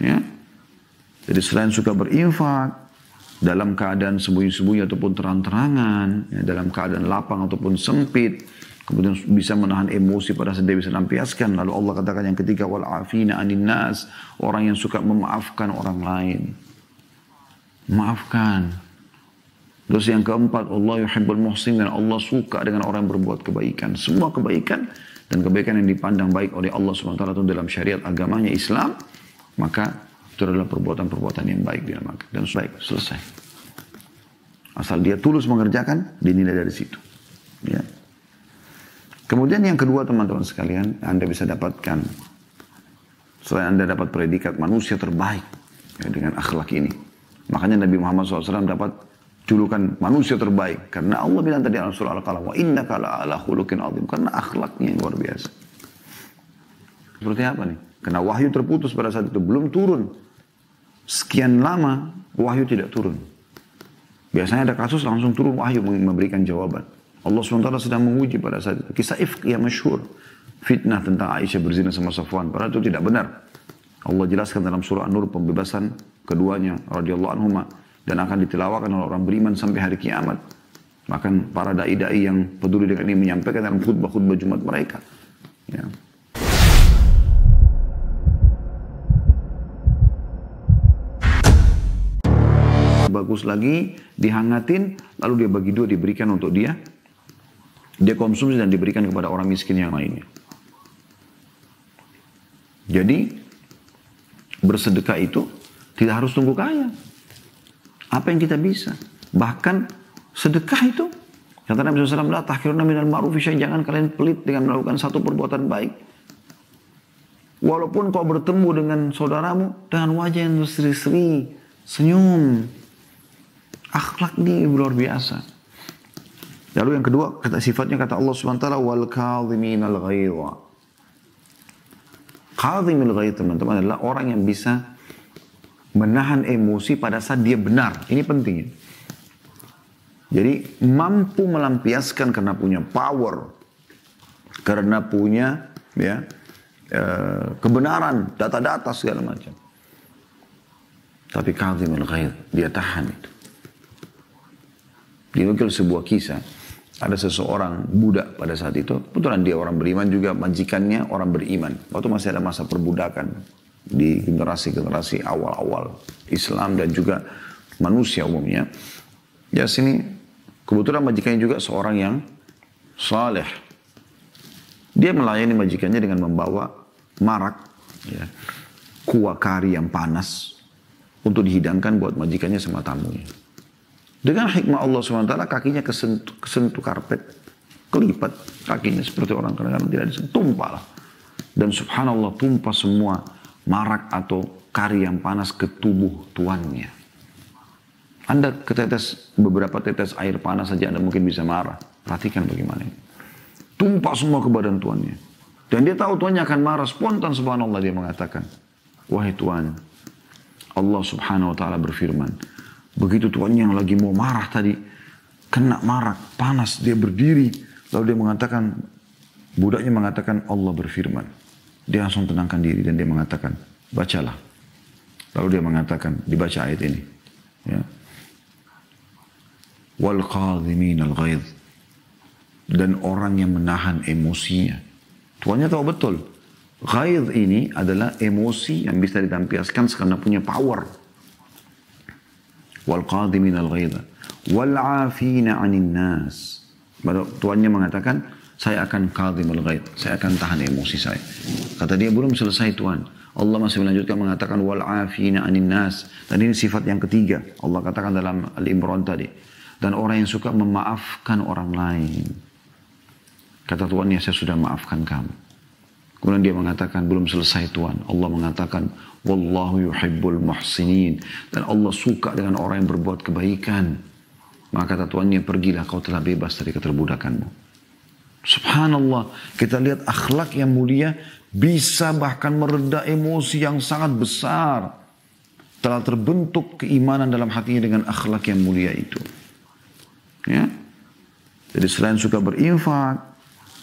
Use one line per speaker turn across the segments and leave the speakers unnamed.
Ya. Jadi selain suka berinfak, dalam keadaan sembunyi-sembunyi ataupun terang-terangan, ya, dalam keadaan lapang ataupun sempit, kemudian bisa menahan emosi pada saat dia bisa lampiaskan. Lalu Allah katakan yang ketiga, wal afina anin nas, orang yang suka memaafkan orang lain. Maafkan. Terus yang keempat, Allah yuhibbul muhsin, dan Allah suka dengan orang yang berbuat kebaikan. Semua kebaikan dan kebaikan yang dipandang baik oleh Allah SWT itu dalam syariat agamanya Islam, maka itu adalah perbuatan-perbuatan yang baik dinamakan. Dan baik, selesai. Asal dia tulus mengerjakan, dinilai dari situ. Ya. Kemudian yang kedua teman-teman sekalian, Anda bisa dapatkan, selain Anda dapat predikat manusia terbaik ya, dengan akhlak ini. Makanya Nabi Muhammad SAW dapat julukan manusia terbaik. Karena Allah bilang tadi dalam surah Al-Qalam, wa innaka la'ala khuluqin azim. Karena akhlaknya yang luar biasa. Seperti apa nih? Karena wahyu terputus pada saat itu, belum turun. Sekian lama wahyu tidak turun. Biasanya ada kasus langsung turun wahyu memberikan jawaban. Allah SWT sedang menguji pada saat itu. Kisah ifk yang masyhur. Fitnah tentang Aisyah berzina sama Safwan. Padahal itu tidak benar. Allah jelaskan dalam surah An-Nur pembebasan keduanya radhiyallahu anhuma, dan akan ditilawakan oleh orang beriman sampai hari kiamat. Bahkan para dai-dai yang peduli dengan ini menyampaikan dalam khutbah-khutbah Jumat mereka. Ya. Bagus lagi, dihangatin, lalu dia bagi dua, diberikan untuk dia. Dia konsumsi dan diberikan kepada orang miskin yang lainnya. Jadi, bersedekah itu tidak harus tunggu kaya. Apa yang kita bisa? Bahkan sedekah itu, kata Nabi SAW, la tahkiruna minal ma'rufi syai', jangan kalian pelit dengan melakukan satu perbuatan baik. Walaupun kau bertemu dengan saudaramu dengan wajah yang berseri-seri, senyum. Akhlak ini luar biasa. Lalu yang kedua, kata sifatnya kata Allah SWT, wal kadhiminal ghaidha. Kadhimil ghaidh, teman-teman, adalah orang yang bisa menahan emosi pada saat dia benar. Ini penting. Jadi mampu melampiaskan karena punya power, karena punya ya kebenaran, data-data segala macam. Tapi kadhimil ghaidh, dia tahan itu. Dinukil sebuah kisah, ada seseorang budak pada saat itu, kebetulan dia orang beriman juga, majikannya orang beriman. Waktu masih ada masa perbudakan di generasi-generasi awal-awal Islam dan juga manusia umumnya. Ya sini, kebetulan majikannya juga seorang yang saleh. Dia melayani majikannya dengan membawa marak, ya, kuah kari yang panas untuk dihidangkan buat majikannya sama tamunya. Dengan hikmah Allah SWT, kakinya kesentuh karpet, kelipat kakinya seperti orang kadang-kadang tidak disentuh, tumpah lah. Dan subhanallah tumpah semua marak atau kari yang panas ke tubuh tuannya. Anda ketetes beberapa tetes air panas saja Anda mungkin bisa marah. Perhatikan bagaimana ini. Tumpah semua ke badan tuannya. Dan dia tahu tuannya akan marah, spontan subhanallah dia mengatakan, wahai Tuan, Allah Subhanahu wa ta'ala berfirman, begitu tuannya yang lagi mau marah tadi, kena marak, panas, dia berdiri. Lalu dia mengatakan, budaknya mengatakan Allah berfirman. Dia langsung tenangkan diri dan dia mengatakan, bacalah. Lalu dia mengatakan, dibaca ayat ini. Ya. Wal kadhiminal ghaidh. Dan orang yang menahan emosinya. Tuannya tahu betul. Ghaidh ini adalah emosi yang bisa ditampiaskan karena punya power. Wal kadhiminal ghaidha wal 'afina 'anil nas. Tuannya mengatakan, saya akan kadhimul ghaidh, saya akan tahan emosi saya. Kata dia, belum selesai Tuan. Allah masih melanjutkan mengatakan wal 'afina 'anil nas. Dan ini sifat yang ketiga. Allah katakan dalam Al-Imran tadi. Dan orang yang suka memaafkan orang lain. Kata tuannya, saya sudah maafkan kamu. Kemudian dia mengatakan, belum selesai Tuan. Allah mengatakan, wallahu yuhibbul muhsinin. Dan Allah suka dengan orang yang berbuat kebaikan. Maka kata tuannya, pergilah, kau telah bebas dari keterbudakanmu. Subhanallah, kita lihat akhlak yang mulia bisa bahkan mereda emosi yang sangat besar. Telah terbentuk keimanan dalam hatinya dengan akhlak yang mulia itu. Ya. Jadi selain suka berinfak,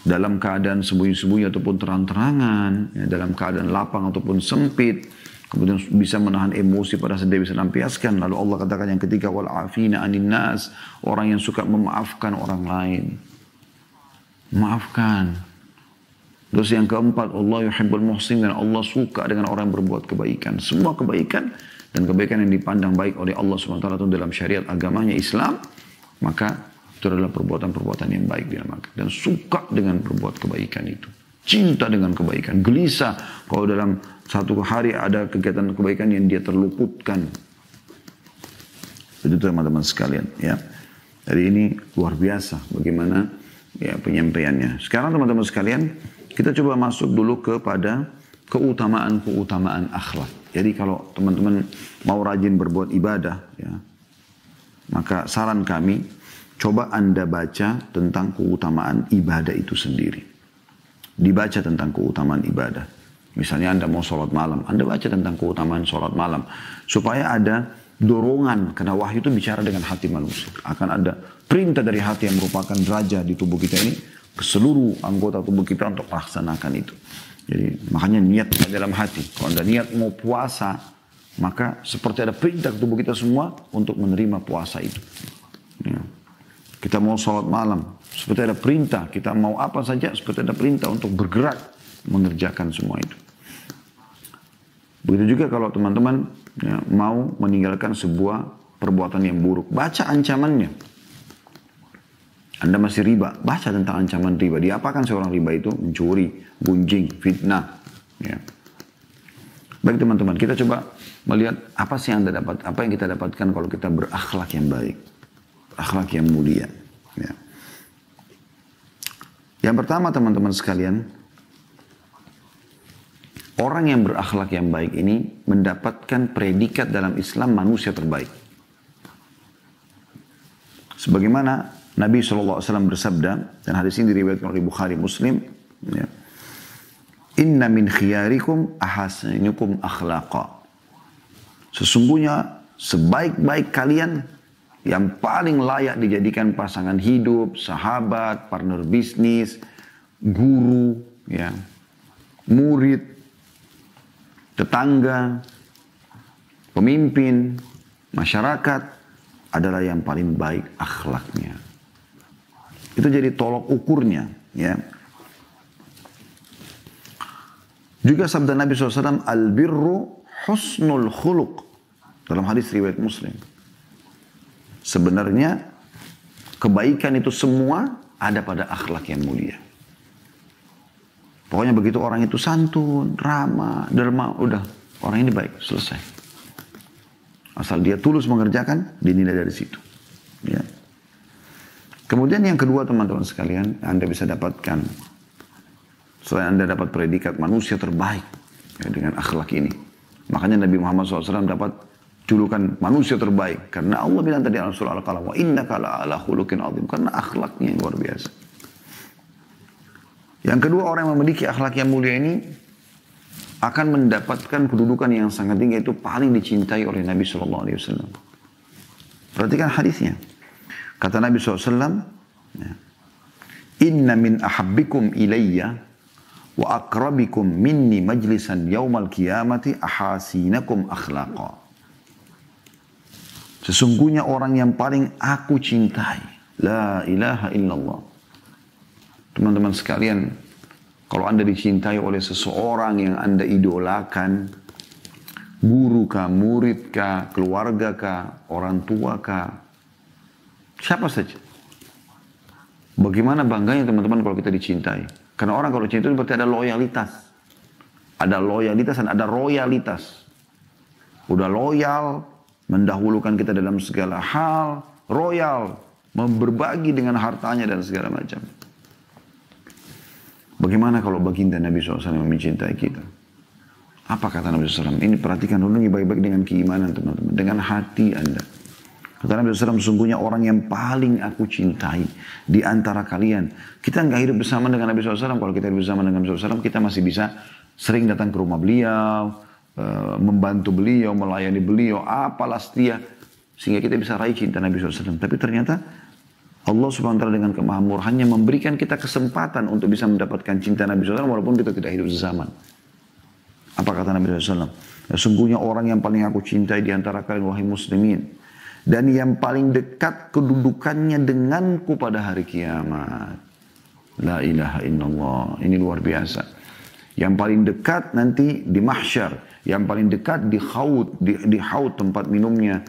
dalam keadaan sembunyi-sembunyi ataupun terang-terangan, ya, dalam keadaan lapang ataupun sempit, kemudian bisa menahan emosi pada saat dia bisa lampiaskan. Lalu Allah katakan yang ketiga, wal afina anin nas, orang yang suka memaafkan orang lain. Maafkan. Terus yang keempat, Allah yuhibbul muhsin, dan Allah suka dengan orang yang berbuat kebaikan. Semua kebaikan dan kebaikan yang dipandang baik oleh Allah SWT itu dalam syariat agamanya Islam, maka itu adalah perbuatan-perbuatan yang baik dinamakan. Dan suka dengan berbuat kebaikan itu. Cinta dengan kebaikan. Gelisah kalau dalam satu hari ada kegiatan kebaikan yang dia terluputkan. Itu teman-teman sekalian. Ya. Jadi ini luar biasa bagaimana ya penyampaiannya. Sekarang teman-teman sekalian, kita coba masuk dulu kepada keutamaan-keutamaan akhlak. Jadi kalau teman-teman mau rajin berbuat ibadah, ya, maka saran kami, coba Anda baca tentang keutamaan ibadah itu sendiri. Dibaca tentang keutamaan ibadah. Misalnya Anda mau sholat malam, Anda baca tentang keutamaan sholat malam. Supaya ada dorongan, karena wahyu itu bicara dengan hati manusia. Akan ada perintah dari hati yang merupakan raja di tubuh kita ini, ke seluruh anggota tubuh kita untuk laksanakan itu. Jadi makanya niat dalam hati. Kalau Anda niat mau puasa, maka seperti ada perintah ke tubuh kita semua untuk menerima puasa itu. Ya. Kita mau sholat malam, seperti ada perintah. Kita mau apa saja, seperti ada perintah untuk bergerak mengerjakan semua itu. Begitu juga kalau teman-teman ya, mau meninggalkan sebuah perbuatan yang buruk, baca ancamannya. Anda masih riba, baca tentang ancaman riba. Diapakan seorang riba itu? Mencuri, gunjing, fitnah. Ya. Baik teman-teman, kita coba melihat apa sih yang Anda dapat, apa yang kita dapatkan kalau kita berakhlak yang baik, akhlak yang mulia. Ya. Yang pertama teman-teman sekalian, orang yang berakhlak yang baik ini mendapatkan predikat dalam Islam manusia terbaik. Sebagaimana Nabi SAW bersabda, dan hadis ini diriwayatkan oleh Bukhari Muslim, ya, inna min khiyarikum ahasinukum akhlaqa. Sesungguhnya sebaik-baik kalian yang paling layak dijadikan pasangan hidup, sahabat, partner bisnis, guru, ya, murid, tetangga, pemimpin, masyarakat adalah yang paling baik akhlaknya. Itu jadi tolok ukurnya. Ya. Juga sabda Nabi SAW, al-birru husnul khuluq. Dalam hadis riwayat Muslim. Sebenarnya kebaikan itu semua ada pada akhlak yang mulia. Pokoknya begitu orang itu santun, ramah, derma, udah orang ini baik, selesai. Asal dia tulus mengerjakan, dinilai dari situ. Ya. Kemudian yang kedua teman-teman sekalian, Anda bisa dapatkan, selain Anda dapat predikat manusia terbaik ya, dengan akhlak ini. Makanya Nabi Muhammad SAW dapat julukan manusia terbaik. Karena Allah bilang tadi dalam surah Al-Qalam, wa innaka la'ala khuluqin azim. Karena akhlaknya yang luar biasa. Yang kedua, orang yang memiliki akhlak yang mulia ini akan mendapatkan kedudukan yang sangat tinggi, itu paling dicintai oleh Nabi SAW. Perhatikan hadisnya. Kata Nabi SAW, inna min ahabbikum ilayya wa akrabikum minni majlisan yawmal qiyamati ahasinakum akhlaqa. Sesungguhnya orang yang paling aku cintai, la ilaha illallah. Teman-teman sekalian, kalau Anda dicintai oleh seseorang yang Anda idolakan, guru kah, murid kah, keluarga kah, orang tua kah, siapa saja. Bagaimana bangganya teman-teman kalau kita dicintai. Karena orang kalau cinta itu berarti ada loyalitas. Ada loyalitas dan ada royalitas. Udah loyal, mendahulukan kita dalam segala hal, royal, berbagi dengan hartanya dan segala macam. Bagaimana kalau baginda Nabi SAW mencintai kita? Apa kata Nabi SAW? Ini perhatikan dulu baik-baik dengan keimanan teman-teman. Dengan hati Anda. Kata Nabi SAW, sesungguhnya orang yang paling aku cintai di antara kalian. Kita nggak hidup bersama dengan Nabi SAW. Kalau kita hidup bersama dengan Nabi SAW, kita masih bisa sering datang ke rumah beliau, membantu beliau, melayani beliau, apalah setia. Sehingga kita bisa raih cinta Nabi SAW. Tapi ternyata Allah SWT dengan kemahamurahannya memberikan kita kesempatan untuk bisa mendapatkan cinta Nabi SAW walaupun kita tidak hidup sezaman. Apa kata Nabi SAW? Sesungguhnya orang yang paling aku cintai di antara kalian wahai muslimin, dan yang paling dekat kedudukannya denganku pada hari kiamat. La ilaha illallah. Ini luar biasa. Yang paling dekat nanti di mahsyar, yang paling dekat di haud tempat minumnya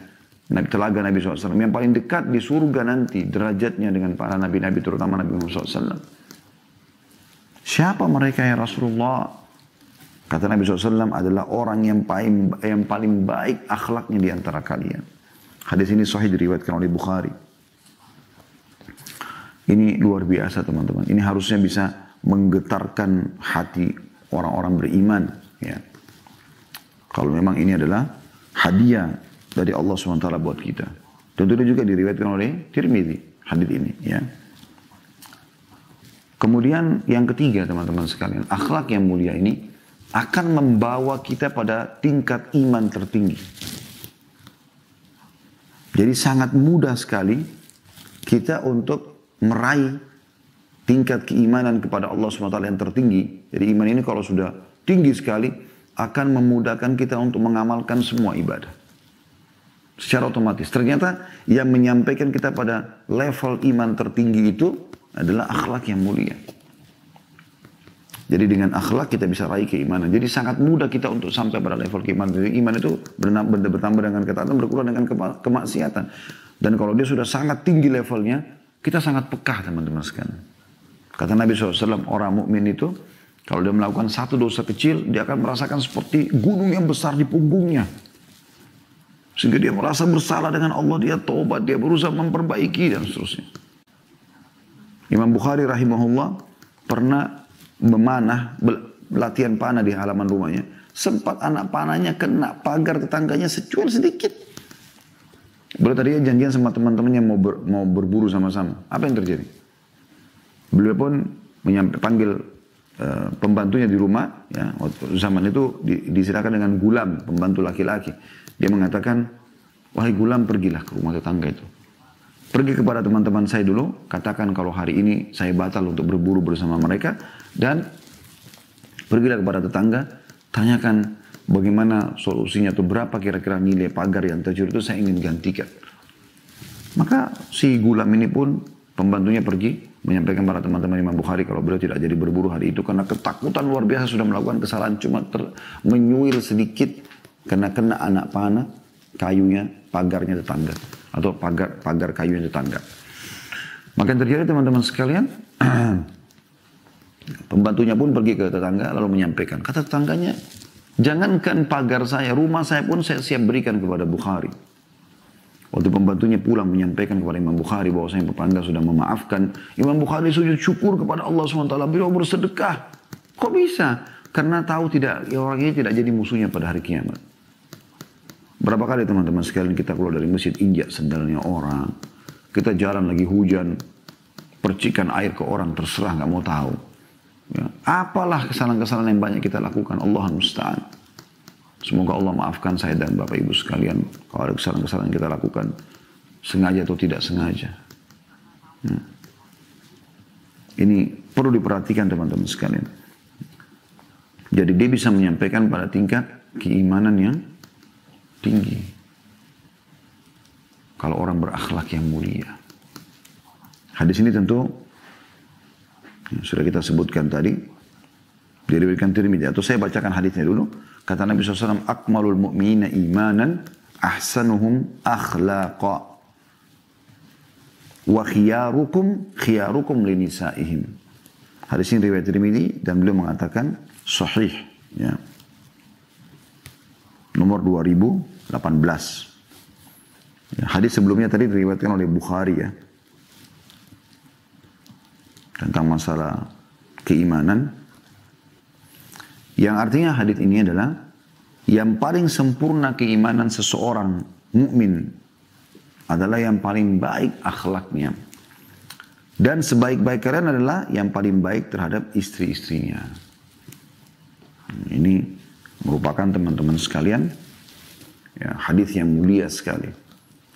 telaga Nabi SAW. Yang paling dekat di surga nanti derajatnya dengan para nabi-nabi, terutama Nabi Muhammad SAW. Siapa mereka ya Rasulullah? Kata Nabi SAW adalah orang yang paling baik akhlaknya di antara kalian. Hadis ini sahih diriwayatkan oleh Bukhari. Ini luar biasa teman-teman. Ini harusnya bisa menggetarkan hati orang-orang beriman. Ya. Kalau memang ini adalah hadiah dari Allah SWT buat kita. Tentunya juga diriwayatkan oleh Tirmidzi hadis ini. Ya. Kemudian yang ketiga teman-teman sekalian, akhlak yang mulia ini akan membawa kita pada tingkat iman tertinggi. Jadi sangat mudah sekali kita untuk meraih tingkat keimanan kepada Allah SWT yang tertinggi. Jadi iman ini kalau sudah tinggi sekali akan memudahkan kita untuk mengamalkan semua ibadah. Secara otomatis. Ternyata yang menyampaikan kita pada level iman tertinggi itu adalah akhlak yang mulia. Jadi dengan akhlak kita bisa raih keimanan. Jadi sangat mudah kita untuk sampai pada level keimanan. Jadi iman itu bertambah dengan ketaatan, berkurang dengan kemaksiatan. Dan kalau dia sudah sangat tinggi levelnya, kita sangat peka teman-teman sekalian. Kata Nabi SAW, orang mukmin itu kalau dia melakukan satu dosa kecil, dia akan merasakan seperti gunung yang besar di punggungnya. Sehingga dia merasa bersalah dengan Allah, dia taubat, dia berusaha memperbaiki dan seterusnya. Imam Bukhari rahimahullah pernah memanah, latihan panah di halaman rumahnya. Sempat anak panahnya kena pagar tetangganya secuil sedikit. Beliau tadinya janjian sama teman-temannya mau berburu sama-sama. Apa yang terjadi? Beliau pun panggil pembantunya di rumah. Ya, waktu zaman itu disirakan dengan gulam, pembantu laki-laki. Dia mengatakan, wahai gulam pergilah ke rumah tetangga itu. Pergi kepada teman-teman saya dulu, katakan kalau hari ini saya batal untuk berburu bersama mereka. Dan pergilah kepada tetangga, tanyakan bagaimana solusinya atau berapa kira-kira nilai pagar yang tercuri itu saya ingin gantikan. Maka si gulam ini pun pembantunya pergi menyampaikan kepada teman-teman Imam Bukhari kalau beliau tidak jadi berburu hari itu karena ketakutan luar biasa sudah melakukan kesalahan cuma menyuir sedikit karena kena anak panah kayunya pagarnya tetangga atau pagar kayunya tetangga. Maka yang terjadi teman-teman sekalian, pembantunya pun pergi ke tetangga lalu menyampaikan, kata tetangganya, jangankan pagar saya, rumah saya pun saya siap berikan kepada Bukhari. Waktu pembantunya pulang menyampaikan kepada Imam Bukhari bahwasanya tetangga sudah memaafkan, Imam Bukhari sujud syukur kepada Allah SWT, beliau bersedekah. Kok bisa? Karena tahu orang ini tidak jadi musuhnya pada hari kiamat. Berapa kali teman-teman sekalian kita keluar dari masjid injak sendalnya orang, kita jalan lagi hujan, percikan air ke orang terserah nggak mau tahu. Ya. Apalah kesalahan-kesalahan yang banyak kita lakukan, Allah musta'an. Semoga Allah maafkan saya dan Bapak Ibu sekalian kalau ada kesalahan-kesalahan yang kita lakukan sengaja atau tidak sengaja. Ini perlu diperhatikan teman-teman sekalian. Jadi dia bisa menyampaikan pada tingkat keimanan yang tinggi. Kalau orang berakhlak yang mulia. Hadis ini tentu sudah kita sebutkan tadi. Diriwayatkan Tirmidzi. Atau saya bacakan hadisnya dulu. Kata Nabi SAW, akmalul mu'minina imanan ahsanuhum akhlaqa. Wa khiyarukum linisaihim. Hadis ini riwayat Tirmidzi dan beliau mengatakan sahih. Ya. Nomor 2018. Ya, hadis sebelumnya tadi diriwayatkan oleh Bukhari ya. Tentang masalah keimanan. Yang artinya hadis ini adalah yang paling sempurna keimanan seseorang mukmin adalah yang paling baik akhlaknya. Dan sebaik-baik kalian adalah yang paling baik terhadap istri-istrinya. Ini merupakan teman-teman sekalian ya, hadis yang mulia sekali.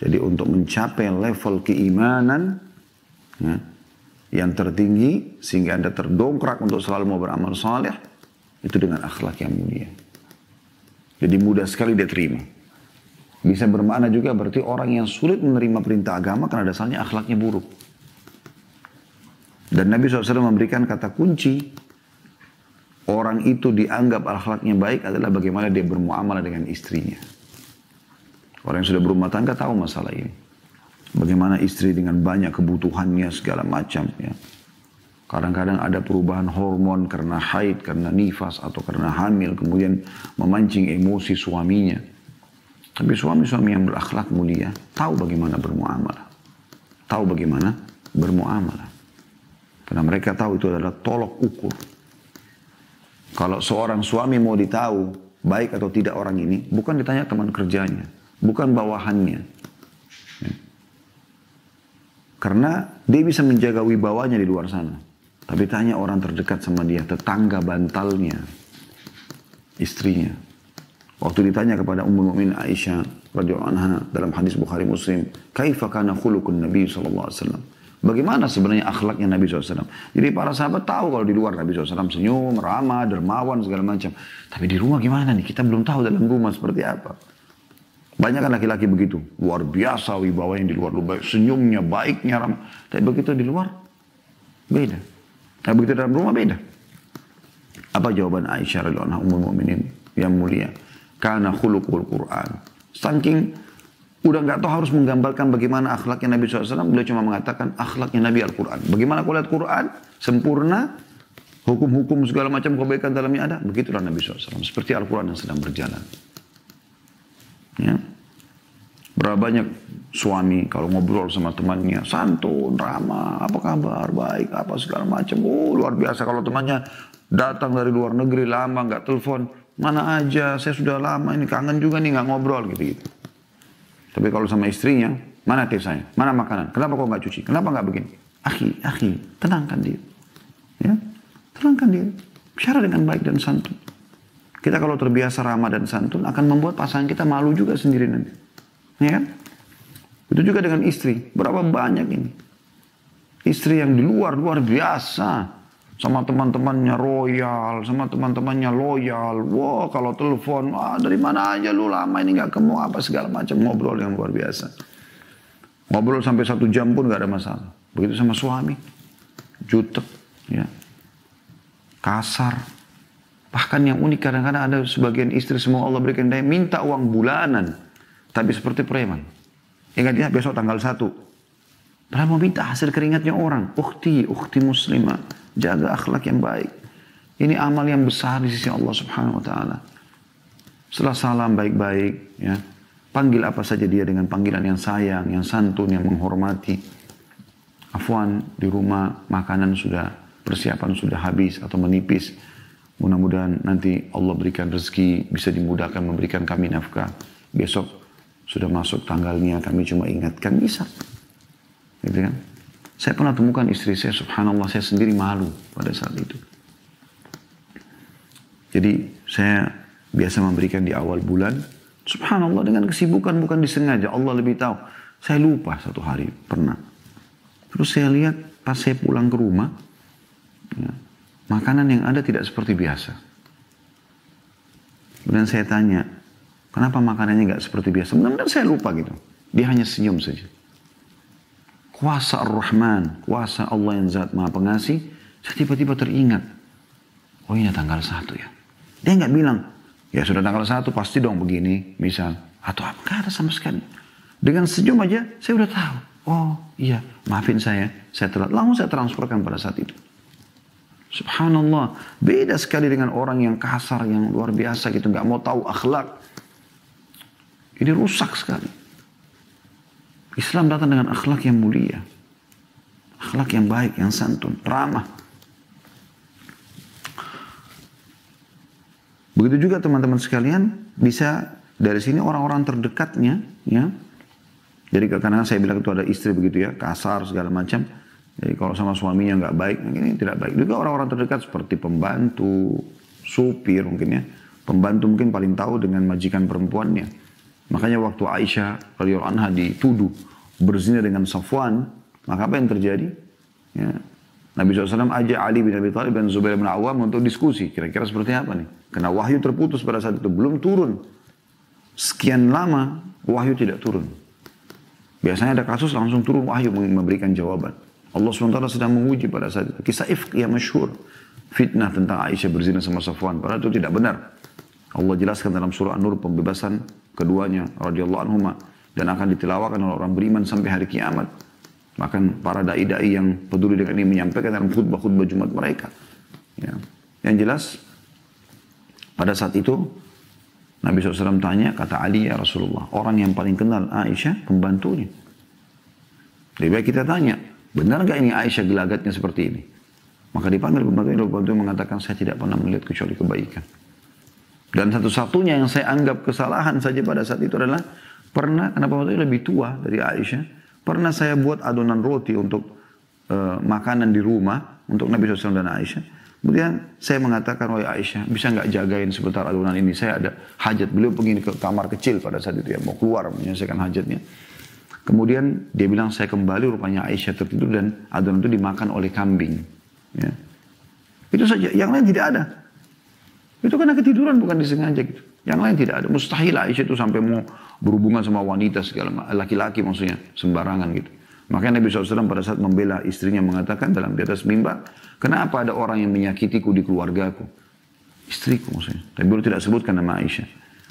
Jadi untuk mencapai level keimanan ya, yang tertinggi sehingga Anda terdongkrak untuk selalu mau beramal saleh itu dengan akhlak yang mulia. Jadi mudah sekali dia terima. Bisa bermakna juga berarti orang yang sulit menerima perintah agama karena dasarnya akhlaknya buruk. Dan Nabi SAW memberikan kata kunci, orang itu dianggap akhlaknya baik adalah bagaimana dia bermuamalah dengan istrinya. Orang yang sudah berumah tangga tahu masalah ini. Bagaimana istri dengan banyak kebutuhannya segala macam. Ya. Kadang-kadang ada perubahan hormon karena haid, karena nifas atau karena hamil. Kemudian memancing emosi suaminya. Tapi suami-suami yang berakhlak mulia tahu bagaimana bermuamalah. Tahu bagaimana bermuamalah. Karena mereka tahu itu adalah tolok ukur. Kalau seorang suami mau ditahu baik atau tidak orang ini, bukan ditanya teman kerjanya, bukan bawahannya. Ya. Karena dia bisa menjaga wibawanya di luar sana. Tapi tanya orang terdekat sama dia, tetangga bantalnya, istrinya. Waktu ditanya kepada Ummul Mukminin Aisyah radhiyallahu anha dalam hadis Bukhari Muslim, "Kaifa kana khuluqun Nabi sallallahu alaihi wasallam?" Bagaimana sebenarnya akhlaknya Nabi SAW? Jadi para sahabat tahu kalau di luar Nabi SAW senyum, ramah, dermawan, segala macam. Tapi di rumah gimana nih? Kita belum tahu dalam rumah seperti apa. Banyak kan laki-laki begitu. Luar biasa wibawanya di luar. Senyumnya, baiknya, ramah. Tapi begitu di luar, beda. Tapi begitu dalam rumah, beda. Apa jawaban Aisyah radhiyallahu anha Ummul Mukminin yang mulia? Kana khuluqul Quran. Saking udah nggak tahu harus menggambarkan bagaimana akhlaknya Nabi SAW. Beliau cuma mengatakan akhlaknya Nabi Al-Quran. Bagaimana kau lihat Quran? Sempurna. Hukum-hukum segala macam kebaikan dalamnya ada. Begitulah Nabi SAW. Seperti Al-Quran yang sedang berjalan. Ya. Berapa banyak suami kalau ngobrol sama temannya. Santun, ramah, apa kabar, baik, apa segala macam. Oh luar biasa kalau temannya datang dari luar negeri lama nggak telepon. Mana aja, saya sudah lama ini kangen juga nih nggak ngobrol gitu-gitu. Tapi kalau sama istrinya, mana teh saya? Mana makanan? Kenapa kau nggak cuci? Kenapa nggak begini? Akhi, tenangkan dia. Ya, tenangkan dia. Bicara dengan baik dan santun. Kita kalau terbiasa ramah dan santun akan membuat pasangan kita malu juga sendiri nanti. Ya kan? Itu juga dengan istri. Berapa banyak ini? Istri yang di luar biasa. Sama teman-temannya royal, sama teman-temannya loyal. Wah, kalau telepon, dari mana aja lu lama ini gak ketemu apa segala macam. Ngobrol yang luar biasa. Ngobrol sampai 1 jam pun gak ada masalah. Begitu sama suami. Jutek, ya. Kasar. Bahkan yang unik kadang-kadang ada sebagian istri semua Allah berikan dia minta uang bulanan. Tapi seperti preman. Ingat ya, besok tanggal 1. Padahal mau minta hasil keringatnya orang. Ukhti muslimah. Jaga akhlak yang baik. Ini amal yang besar di sisi Allah Subhanahu wa taala. Setelah salam baik-baik, ya. Panggil apa saja dia dengan panggilan yang sayang, yang santun, yang menghormati. Afwan, di rumah makanan sudah persiapan sudah habis atau menipis. Mudah-mudahan nanti Allah berikan rezeki, bisa dimudahkan memberikan kami nafkah. Besok sudah masuk tanggalnya, kami cuma ingatkan bisa. Gitu kan? Saya pernah temukan istri saya, subhanallah, saya sendiri malu pada saat itu. Jadi saya biasa memberikan di awal bulan, subhanallah dengan kesibukan bukan disengaja, Allah lebih tahu. Saya lupa satu hari, pernah. Terus saya lihat pas saya pulang ke rumah, ya, makanan yang ada tidak seperti biasa. Kemudian saya tanya, kenapa makanannya nggak seperti biasa? Benar-benar saya lupa gitu. Dia hanya senyum saja. Kuasa Ar-Rahman, kuasa Allah yang zat maha pengasih, saya tiba-tiba teringat. Oh ini tanggal 1 ya. Dia nggak bilang, ya sudah tanggal 1 pasti dong begini, misal. Atau apa, nggak ada sama sekali. Dengan senyum aja, saya udah tahu. Oh iya, maafin saya telat. Langsung saya transferkan pada saat itu. Subhanallah, beda sekali dengan orang yang kasar, yang luar biasa gitu, nggak mau tahu akhlak. Ini rusak sekali. Islam datang dengan akhlak yang mulia. Akhlak yang baik, yang santun, ramah. Begitu juga teman-teman sekalian, bisa dari sini orang-orang terdekatnya, ya. Jadi kadang-kadang saya bilang itu ada istri begitu ya, kasar segala macam. Jadi kalau sama suaminya nggak baik, ini tidak baik. Juga orang-orang terdekat seperti pembantu, supir mungkin ya. Pembantu mungkin paling tahu dengan majikan perempuannya. Makanya waktu Aisyah radhiyallahu anha dituduh berzina dengan Safwan, maka apa yang terjadi? Ya. Nabi SAW ajak Ali bin Abi Thalib dan Zubair bin Awam untuk diskusi. Kira-kira seperti apa nih? Karena wahyu terputus pada saat itu, belum turun. Sekian lama wahyu tidak turun. Biasanya ada kasus langsung turun wahyu memberikan jawaban. Allah SWT sedang menguji pada saat itu. Kisah ifk yang masyhur. Fitnah tentang Aisyah berzina sama Safwan. Padahal itu tidak benar. Allah jelaskan dalam surah An-Nur pembebasan keduanya radhiyallahu anhuma dan akan ditilawakan oleh orang beriman sampai hari kiamat. Bahkan para dai-dai yang peduli dengan ini menyampaikan dalam khutbah-khutbah Jumat mereka. Ya. Yang jelas pada saat itu Nabi SAW tanya, kata Ali, ya Rasulullah, orang yang paling kenal Aisyah pembantunya. Lebih baik kita tanya, benar gak ini Aisyah gelagatnya seperti ini? Maka dipanggil pembantu mengatakan, saya tidak pernah melihat kecuali kebaikan. Dan satu-satunya yang saya anggap kesalahan saja pada saat itu adalah, pernah, karena pembantu lebih tua dari Aisyah, pernah saya buat adonan roti untuk makanan di rumah, untuk Nabi SAW dan Aisyah. Kemudian saya mengatakan, wahai Aisyah, bisa nggak jagain sebentar adonan ini? Saya ada hajat. Beliau pergi ke kamar kecil pada saat itu, ya, mau keluar menyelesaikan hajatnya. Kemudian dia bilang, saya kembali, rupanya Aisyah tertidur dan adonan itu dimakan oleh kambing. Ya. Itu saja, yang lain tidak ada. Itu karena ketiduran, bukan disengaja gitu. Yang lain tidak ada. Mustahil Aisyah itu sampai mau berhubungan sama wanita segala, laki-laki maksudnya, sembarangan gitu. Makanya Nabi SAW pada saat membela istrinya mengatakan dalam di atas mimbar, kenapa ada orang yang menyakitiku di keluargaku? Istriku maksudnya. Tapi beliau tidak sebutkan nama Aisyah.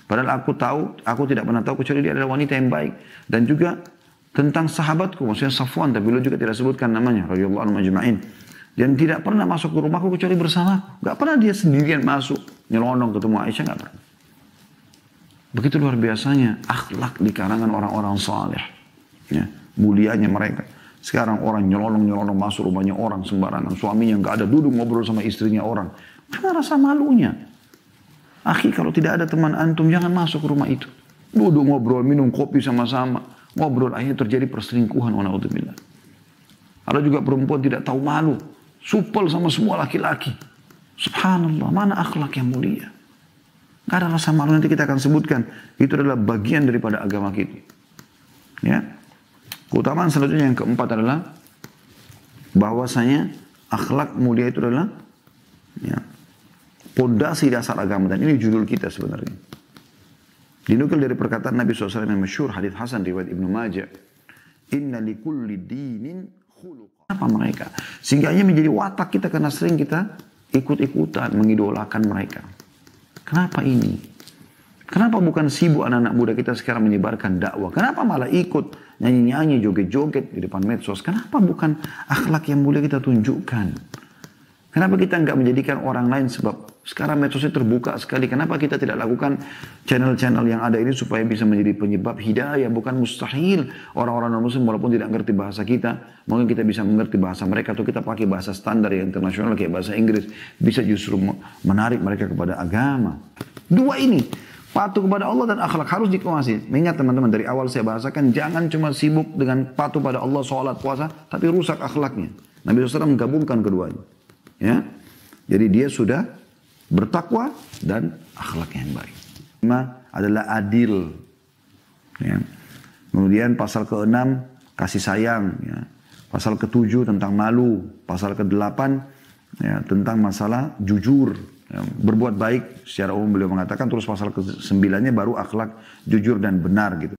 Padahal aku tidak pernah tahu kecuali dia adalah wanita yang baik. Dan juga tentang sahabatku, maksudnya Safwan, tapi beliau juga tidak sebutkan namanya, radhiyallahu anhu majma'in. Dan tidak pernah masuk ke rumahku kecuali bersamaku. Gak pernah dia sendirian masuk, nyelonong ketemu Aisyah, gak pernah. Begitu luar biasanya akhlak di kalangan orang-orang saleh. Ya. Mulianya mereka. Sekarang orang nyelonong masuk rumahnya orang sembarangan. Suaminya nggak ada, duduk ngobrol sama istrinya orang. Mana rasa malunya? Akhi, kalau tidak ada teman antum, jangan masuk ke rumah itu. Duduk ngobrol, minum kopi sama-sama. Ngobrol, akhirnya terjadi perselingkuhan. Wa'alaikumsalam. Ada juga perempuan tidak tahu malu. Supel sama semua laki-laki. Subhanallah, mana akhlak yang mulia? Gak ada rasa malu, nanti kita akan sebutkan. Itu adalah bagian daripada agama kita. Ya. Keutamaan selanjutnya yang keempat adalah bahwasanya akhlak mulia itu adalah pondasi dasar agama, dan ini judul kita sebenarnya. Dinukil dari perkataan Nabi SAW yang masyhur, hadits Hasan riwayat Ibnu Majah, inna likulli dinin khuluqan. Apa mereka? Sehingga ini menjadi watak kita karena sering kita ikut-ikutan mengidolakan mereka. Kenapa ini? Kenapa bukan sibuk anak-anak muda kita sekarang menyebarkan dakwah? Kenapa malah ikut nyanyi-nyanyi, joget-joget di depan medsos? Kenapa bukan akhlak yang mulia kita tunjukkan? Kenapa kita nggak menjadikan orang lain, sebab sekarang medsosnya terbuka sekali. Kenapa kita tidak lakukan channel-channel yang ada ini supaya bisa menjadi penyebab hidayah? Bukan mustahil orang-orang non-muslim walaupun tidak mengerti bahasa kita, mungkin kita bisa mengerti bahasa mereka, atau kita pakai bahasa standar yang internasional kayak bahasa Inggris, bisa justru menarik mereka kepada agama. Dua ini, patuh kepada Allah dan akhlak, harus dikuasai. Ingat teman-teman, dari awal saya bahasakan, jangan cuma sibuk dengan patuh pada Allah, sholat, puasa, tapi rusak akhlaknya. Nabi SAW menggabungkan keduanya. Ya, jadi dia sudah bertakwa dan akhlak yang baik. Lima adalah adil. Ya. Kemudian pasal ke-6 kasih sayang. Ya. Pasal ke-7 tentang malu. Pasal ke-8 ya, tentang masalah jujur. Ya, berbuat baik secara umum beliau mengatakan. Terus pasal ke-9-nya baru akhlak jujur dan benar gitu.